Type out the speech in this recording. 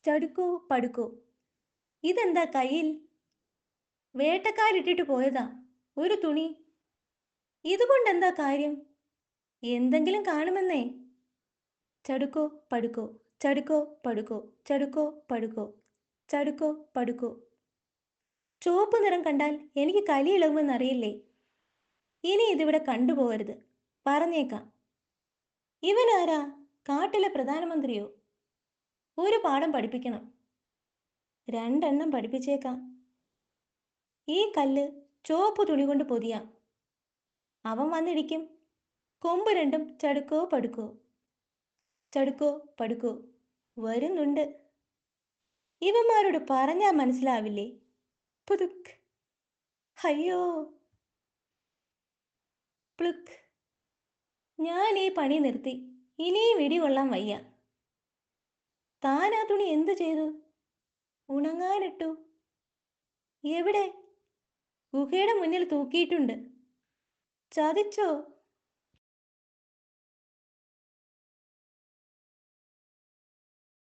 ചടുക്കോ പടുക്കോ. ഇതെന്താ കയ്യിൽ? വേട്ടക്കാരിട്ടിട്ട് പോയതാ. ഒരു തുണി. ഇതുകൊണ്ടെന്താ കാര്യം? എന്തെങ്കിലും കാണുമെന്നേ. ചടുക്കോ പടുക്കോ, ചടുക്കോ പടുക്കോ, ചടുക്കോ പടുക്കോ, ചടുക്കോ പടുക്കോ. ചുവപ്പ് നിറം കണ്ടാൽ എനിക്ക് കലി ഇളകുമെന്നറിയില്ലേ? ഇനി ഇതിവിടെ കണ്ടുപോകരുത്. പറഞ്ഞേക്കാം. ഇവനാരാ? കാട്ടിലെ പ്രധാനമന്ത്രിയോ? ഒരു പാഠം പഠിപ്പിക്കണം. രണ്ടെണ്ണം പഠിപ്പിച്ചേക്കാം. ഈ കല്ല് ചുവപ്പ് തുണി കൊണ്ട് പൊതിയാം. അവൻ വന്നിരിക്കും. കൊമ്പ് രണ്ടും ചടുക്കോ പടുക്കോ, ചടുക്കോ പടുക്കോ. വരുന്നുണ്ട്. ഇവന്മാരോട് പറഞ്ഞാ മനസ്സിലാവില്ലേ? പുതുക്ക്. അയ്യോ. പ്ലുക്ക്. ഞാൻ ഈ പണി നിർത്തി. ഇനിയും ഇടികൊള്ളാൻ വയ്യ. താൻ ആ തുണി എന്തു ചെയ്തു? ഉണങ്ങാനിട്ടു. എവിടെ? ഗുഹയുടെ മുന്നിൽ തൂക്കിയിട്ടുണ്ട്. ചതിച്ചോ?